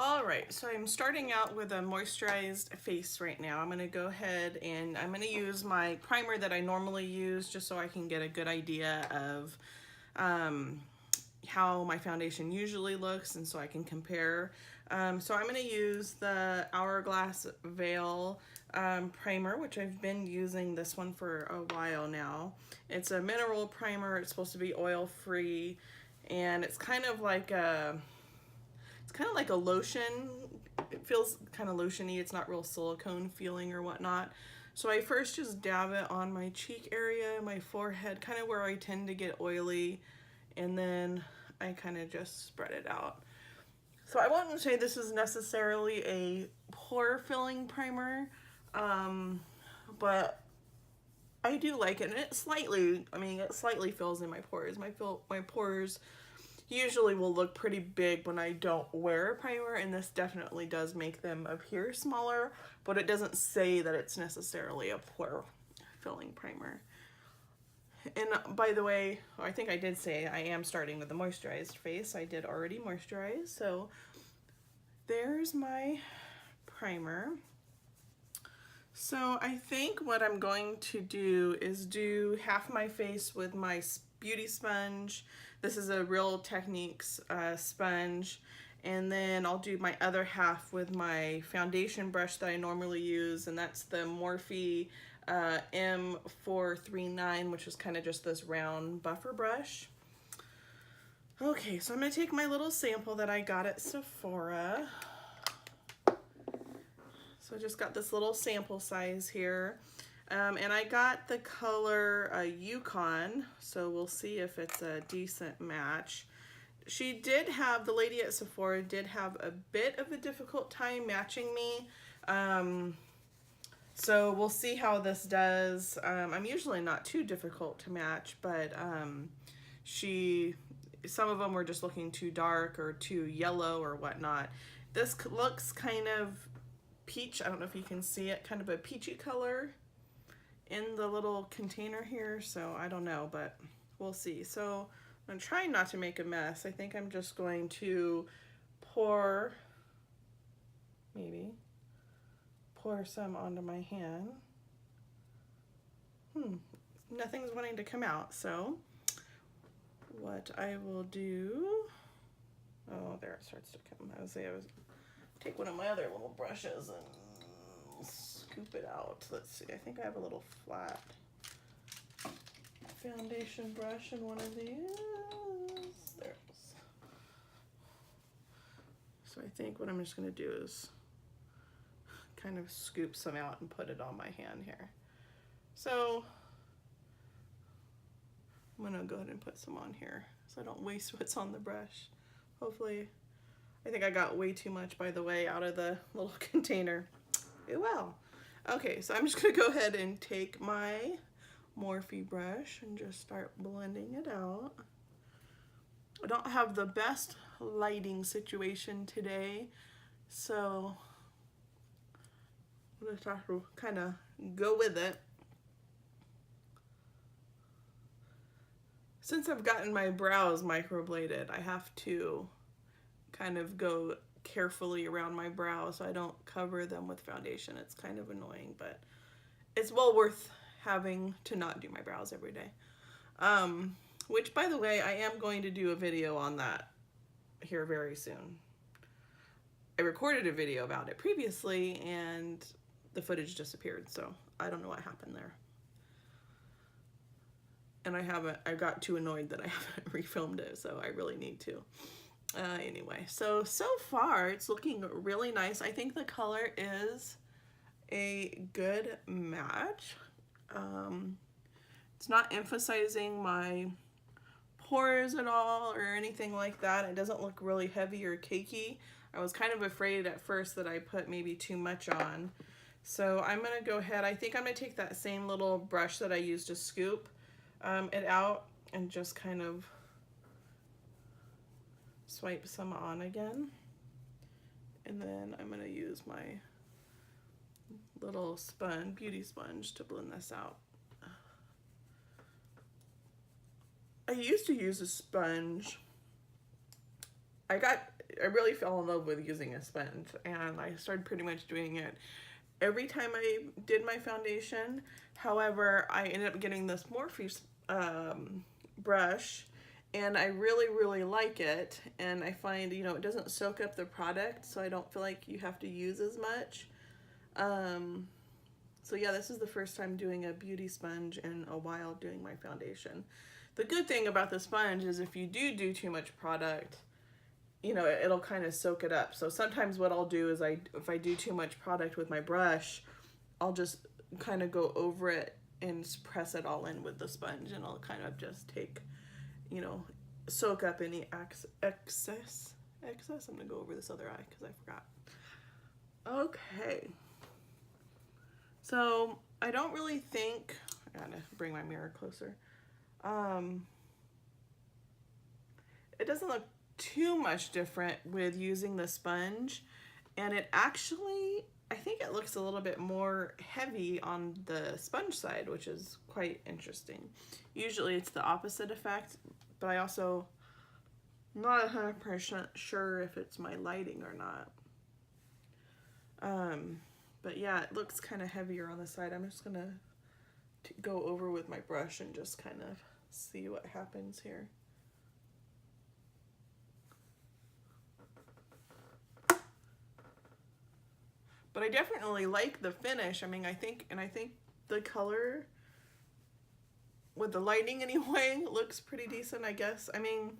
All right, so I'm starting out with a moisturized face right now. I'm gonna go ahead and I'm gonna use my primer that I normally use just so I can get a good idea of how my foundation usually looks and so I can compare. So I'm gonna use the Hourglass Veil primer, which I've been using this one for a while now. It's a mineral primer, it's supposed to be oil-free, and it's kind of like a lotion. It feels kind of lotiony. It's not real silicone feeling or whatnot. So I first just dab it on my cheek area, my forehead, kind of where I tend to get oily, and then I kind of just spread it out. So I wouldn't say this is necessarily a pore filling primer, but I do like it, and it slightly fills in my pores. My pores usually will look pretty big when I don't wear a primer, and this definitely does make them appear smaller, but it doesn't say that it's necessarily a pore filling primer. And by the way, I think I did say I am starting with the moisturized face. I did already moisturize, so there's my primer. So I think what I'm going to do is do half my face with my beauty sponge. This is a Real Techniques sponge, and then I'll do my other half with my foundation brush that I normally use, and that's the Morphe M439, which is kind of just this round buffer brush. Okay, so I'm gonna take my little sample that I got at Sephora. So I just got this little sample size here. And I got the color Yukon, so we'll see if it's a decent match. The lady at Sephora did have a bit of a difficult time matching me. So we'll see how this does. I'm usually not too difficult to match, but some of them were just looking too dark or too yellow or whatnot. This looks kind of peach. I don't know if you can see it, kind of a peachy color in the little container here, so I don't know, but we'll see. So I'm trying not to make a mess. I think I'm just going to pour some onto my hand. Nothing's wanting to come out, so what I will do, oh, there it starts to come. I was take one of my other little brushes and scoop it out. Let's see, I think I have a little flat foundation brush in one of these. There it is. So I think what I'm just gonna do is kind of scoop some out and put it on my hand here. So I'm gonna go ahead and put some on here so I don't waste what's on the brush. Hopefully, I think I got way too much, by the way, out of the little container. Oh well. Okay, so I'm just gonna go ahead and take my Morphe brush and just start blending it out. I don't have the best lighting situation today, so I'm gonna have to kind of go with it. Since I've gotten my brows microbladed, I have to kind of go carefully around my brows so I don't cover them with foundation. It's kind of annoying, but it's well worth having to not do my brows every day. Which, by the way, I am going to do a video on that here very soon. I recorded a video about it previously and the footage disappeared, so I don't know what happened there. And I got too annoyed that I haven't refilmed it, so I really need to. Anyway, so far it's looking really nice. I think the color is a good match. It's not emphasizing my pores at all or anything like that. It doesn't look really heavy or cakey. I was kind of afraid at first that I put maybe too much on. So I'm gonna go ahead, I think I'm gonna take that same little brush that I used to scoop it out and just kind of swipe some on again, and then I'm gonna use my little beauty sponge to blend this out. I used to use a sponge. I got I really fell in love with using a sponge, and I started pretty much doing it every time I did my foundation. However, I ended up getting this Morphe brush, and I really like it, and I find, you know, it doesn't soak up the product, so I don't feel like you have to use as much. So yeah, this is the first time doing a beauty sponge in a while doing my foundation. The good thing about the sponge is if you do too much product, you know, it'll kind of soak it up. So sometimes what I'll do is if I do too much product with my brush, I'll just kind of go over it and press it all in with the sponge, and I'll kind of just take, you know, soak up any excess. I'm gonna go over this other eye because I forgot. Okay. So I don't really think, I gotta bring my mirror closer. It doesn't look too much different with using the sponge, and it actually, I think it looks a little bit more heavy on the sponge side, which is quite interesting. Usually it's the opposite effect, but I also not 100% sure if it's my lighting or not. But yeah, it looks kind of heavier on the side. I'm just gonna go over with my brush and just kind of see what happens here. But I definitely like the finish. I mean, I think the color with the lighting anyway looks pretty decent, I guess. I mean,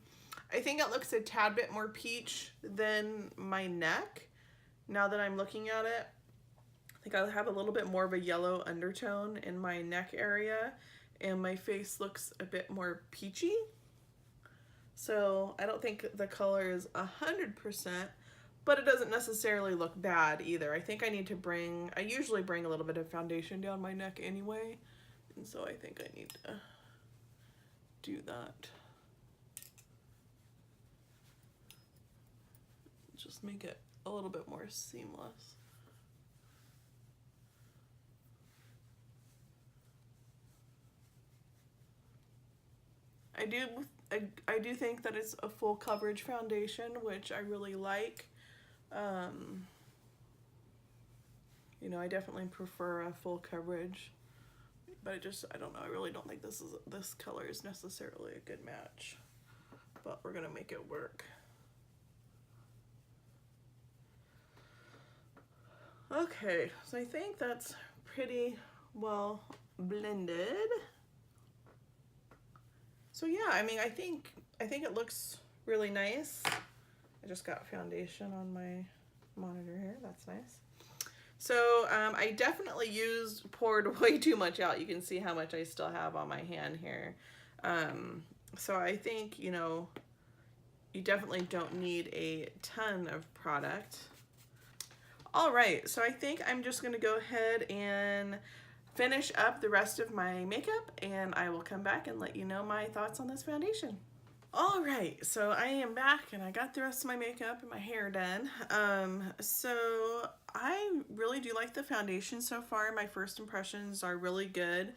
I think it looks a tad bit more peach than my neck now that I'm looking at it. I think I have a little bit more of a yellow undertone in my neck area, and my face looks a bit more peachy. So I don't think the color is 100%, but it doesn't necessarily look bad either. I think I need to I usually bring a little bit of foundation down my neck anyway, and so I think I need to do that. Just make it a little bit more seamless. I do think that it's a full coverage foundation, which I really like. You know, I definitely prefer a full coverage, but I don't know, I really don't think this color is necessarily a good match, but we're gonna make it work. Okay, so I think that's pretty well blended. So yeah, I mean, I think it looks really nice. I just got foundation on my monitor here. That's nice. So I definitely poured way too much out. You can see how much I still have on my hand here. So I think, you know, you definitely don't need a ton of product. All right, so I think I'm just gonna go ahead and finish up the rest of my makeup, and I will come back and let you know my thoughts on this foundation. All right, so I am back and I got the rest of my makeup and my hair done. So I really do like the foundation so far. My first impressions are really good.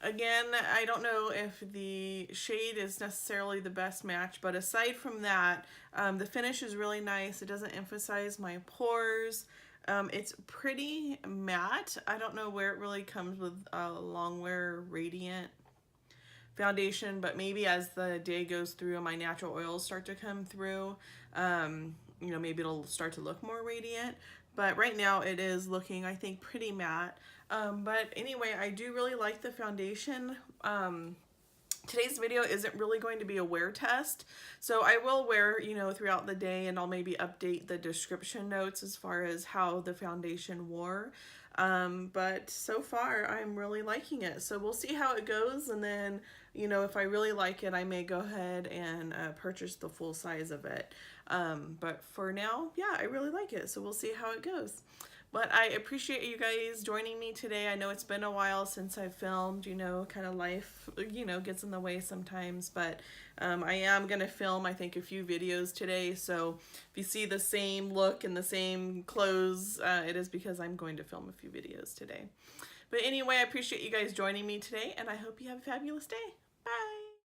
Again, I don't know if the shade is necessarily the best match, but aside from that, the finish is really nice. It doesn't emphasize my pores. It's pretty matte. I don't know where it really comes with a Longwear Radiant foundation, but maybe as the day goes through and my natural oils start to come through, you know, maybe it'll start to look more radiant. But right now it is looking, I think, pretty matte. But anyway, I do really like the foundation. Today's video isn't really going to be a wear test, so I will wear, you know, throughout the day, and I'll maybe update the description notes as far as how the foundation wore. But so far I'm really liking it, so we'll see how it goes, and then, you know, if I really like it, I may go ahead and purchase the full size of it. But for now, yeah, I really like it, so we'll see how it goes. But I appreciate you guys joining me today. I know it's been a while since I've filmed, you know, kind of life, you know, gets in the way sometimes, but I am going to film, I think, a few videos today. So if you see the same look and the same clothes, it is because I'm going to film a few videos today. But anyway, I appreciate you guys joining me today, and I hope you have a fabulous day. Bye!